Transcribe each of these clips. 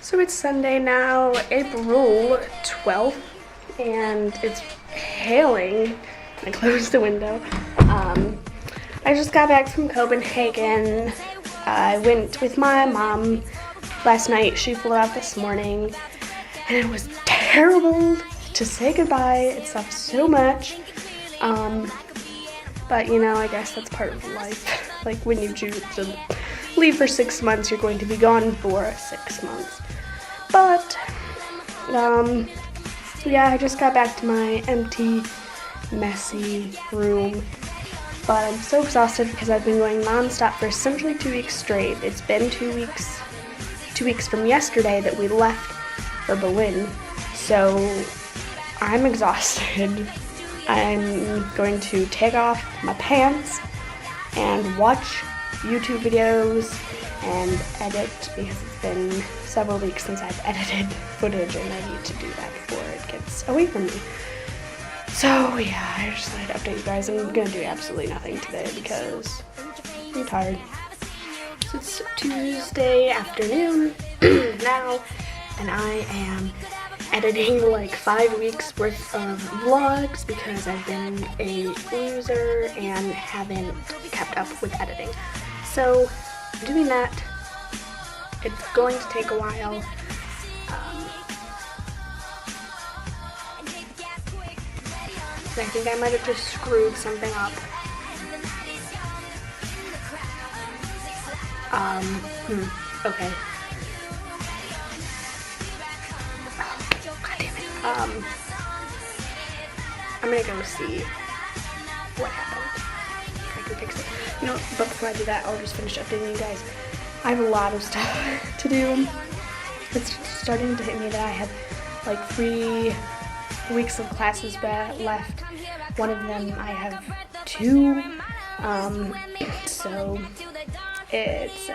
So it's Sunday now, April 12th, and it's hailing. I closed the window. I just got back from Copenhagen. I went with my mom last night. She flew out this morning, and it was terrible to say goodbye. It sucks so much. But you know, I guess that's part of life. Like when you choose to leave for 6 months, you're going to be gone for 6 months. But, yeah, I just got back to my empty, messy room. But I'm so exhausted because I've been going nonstop for essentially 2 weeks straight. It's been 2 weeks from yesterday that we left for Berlin. So I'm exhausted. I'm going to take off my pants and watch YouTube videos and edit because it's been several weeks since I've edited footage and I need to do that before it gets away from me. So yeah, I just thought I'd update you guys. I'm gonna do absolutely nothing today because I'm tired. So it's Tuesday afternoon now, and I am editing like 5 weeks worth of vlogs because I've been a loser and haven't kept up with editing. So I'm doing that. It's going to take a while. I think I might have just screwed something up. Okay. God damn it. I'm gonna go see what happened. If I can fix it. You know, but before I do that, I'll just finish updating you guys. I have a lot of stuff to do. It's starting to hit me that I have like 3 weeks of classes left. One of them I have 2. So it's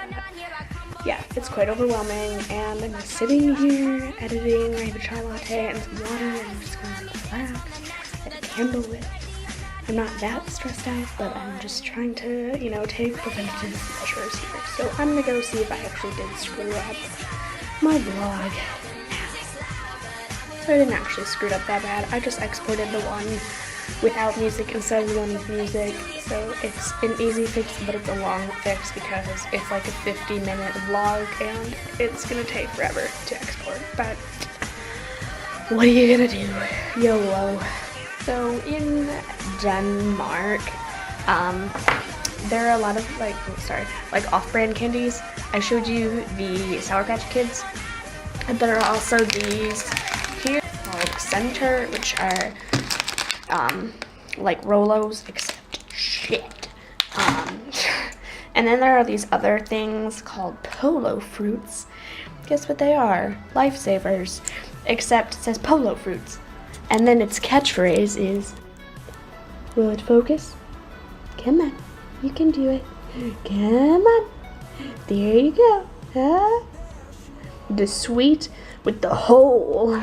yeah, it's quite overwhelming, and I'm just sitting here editing. I have a chai latte and some water, and I'm just gonna relax and candle it. I'm not that stressed out, but I'm just trying to, you know, take preventative measures here. So I'm gonna go see if I actually did screw up my vlog. So I didn't actually screw it up that bad. I just exported the one without music instead of the one with music. So it's an easy fix, but it's a long fix because it's like a 50-minute vlog and it's gonna take forever to export. But what are you gonna do? YOLO. So in Denmark, there are a lot of like off-brand candies. I showed you the Sour Patch Kids, and there are also these here called Center, which are like Rolos, except shit. And then there are these other things called Polo Fruits. Guess what they are? Lifesavers, except it says Polo Fruits. And then its catchphrase is, will it focus? Come on, you can do it. Come on, there you go. Huh? The sweet with the hole.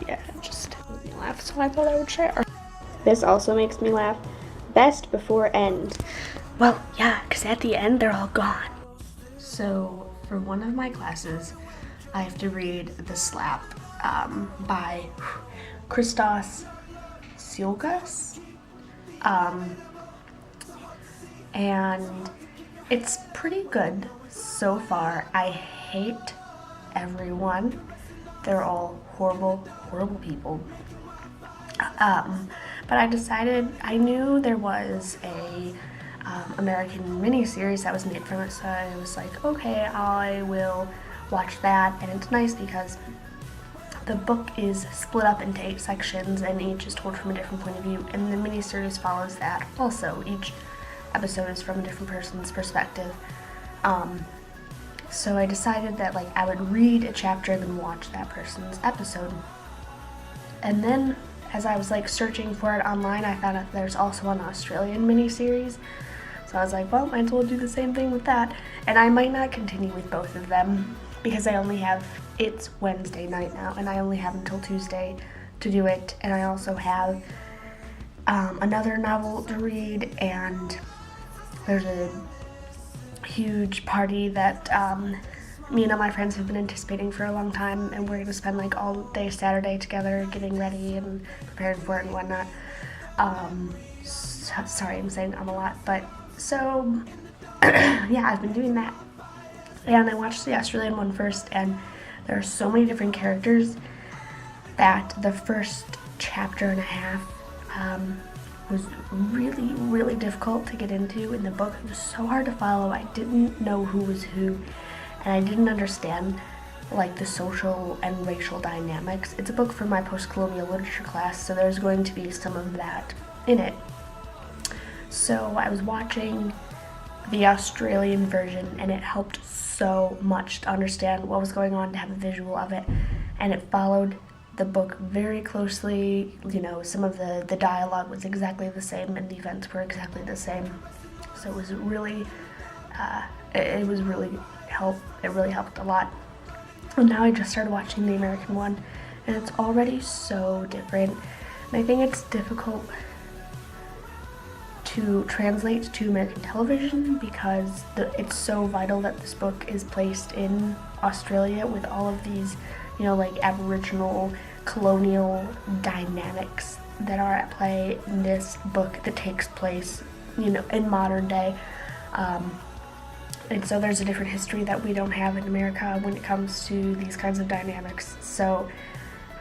Yeah, just made me laugh, so I thought I would share. This also makes me laugh. Best before end. Well, yeah, because at the end they're all gone. So for one of my classes, I have to read The Slap by Christos Silgas. And it's pretty good so far. I hate everyone. They're all horrible, horrible people. But I decided, I knew there was a American miniseries that was made from it, so I was like, okay, I will watch that. And it's nice because the book is split up into 8 sections, and each is told from a different point of view, and the miniseries follows that also. Each episode is from a different person's perspective. So I decided that like I would read a chapter and then watch that person's episode. And then as I was like searching for it online, I found out there's also an Australian miniseries. So I was like, well, might as well do the same thing with that. And I might not continue with both of them because I only have, it's Wednesday night now, and I only have until Tuesday to do it. And I also have another novel to read, and there's a huge party that me and all my friends have been anticipating for a long time, and we're gonna spend like all day Saturday together getting ready and preparing for it and whatnot. Sorry, I'm saying a lot, but so yeah, I've been doing that. And I watched the Australian one first, and there are so many different characters that the first chapter and a half was really, really difficult to get into in the book. It was so hard to follow. I didn't know who was who, and I didn't understand like the social and racial dynamics. It's a book for my post-colonial literature class, so there's going to be some of that in it. So I was watching the Australian version, and it helped so much to understand what was going on, to have a visual of it, and it followed the book very closely. You know, some of the dialogue was exactly the same and the events were exactly the same, so it was really it really helped a lot. And now I just started watching the American one, and it's already so different, and I think it's difficult to translate to American television because it's so vital that this book is placed in Australia with all of these, you know, like Aboriginal colonial dynamics that are at play in this book that takes place, you know, in modern day. And so there's a different history that we don't have in America when it comes to these kinds of dynamics. So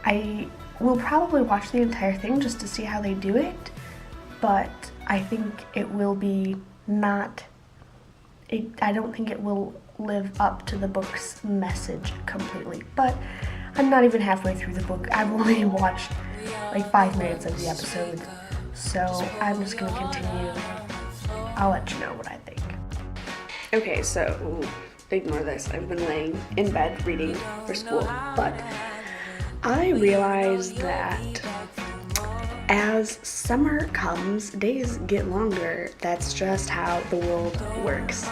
I will probably watch the entire thing just to see how they do it, but I think it will be I don't think it will live up to the book's message completely. But I'm not even halfway through the book. I've only watched like 5 minutes of the episode, so I'm just gonna continue. I'll let you know what I think. Okay, so ignore this. I've been laying in bed reading for school, but I realized that as summer comes, days get longer. That's just how the world works.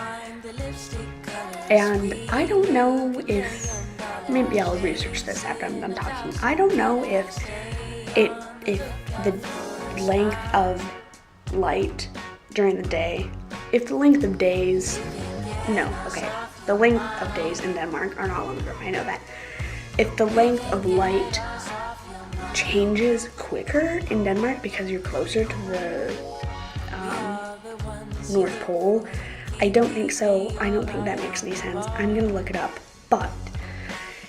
And I don't know if, maybe I'll research this after I'm done talking. I don't know if the length of light during the day, if the length of days, the length of days in Denmark are not longer, I know that. If the length of light changes quicker in Denmark because you're closer to the North Pole, I don't think so. I don't think that makes any sense. I'm gonna look it up, but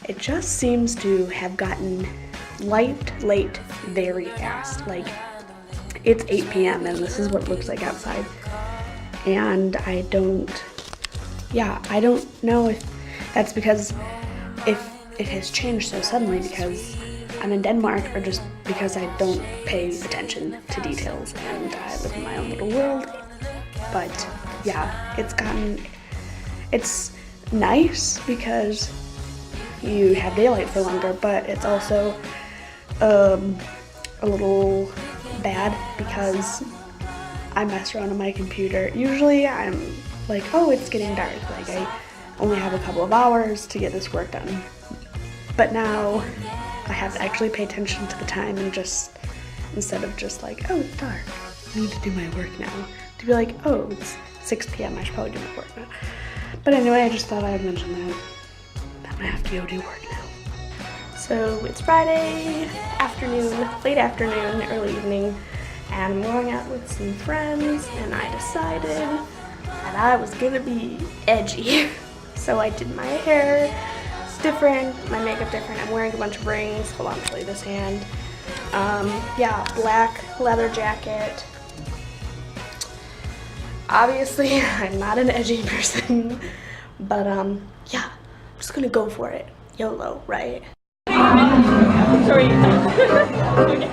it just seems to have gotten light late very fast. Like, it's 8 p.m. and this is what it looks like outside, and I don't know if that's because if it has changed so suddenly because I'm in Denmark, or just because I don't pay attention to details and I live in my own little world. But yeah, it's nice because you have daylight for longer, but it's also a little bad because I mess around on my computer. Usually I'm like, oh, it's getting dark, like I only have a couple of hours to get this work done. But now I have to actually pay attention to the time and just, instead of just like, oh, it's dark, I need to do my work now, to be like, oh, it's 6 p.m., I should probably do my work now. But anyway, I just thought I would mention that I have to go do work now. So it's Friday afternoon, late afternoon, early evening, and I'm going out with some friends, and I decided that I was gonna be edgy. So I did my hair different, my makeup different. I'm wearing a bunch of rings. Hold on, I'll show you this hand. Yeah, black leather jacket. Obviously, I'm not an edgy person, but yeah, I'm just gonna go for it. YOLO, right? Sorry. Okay.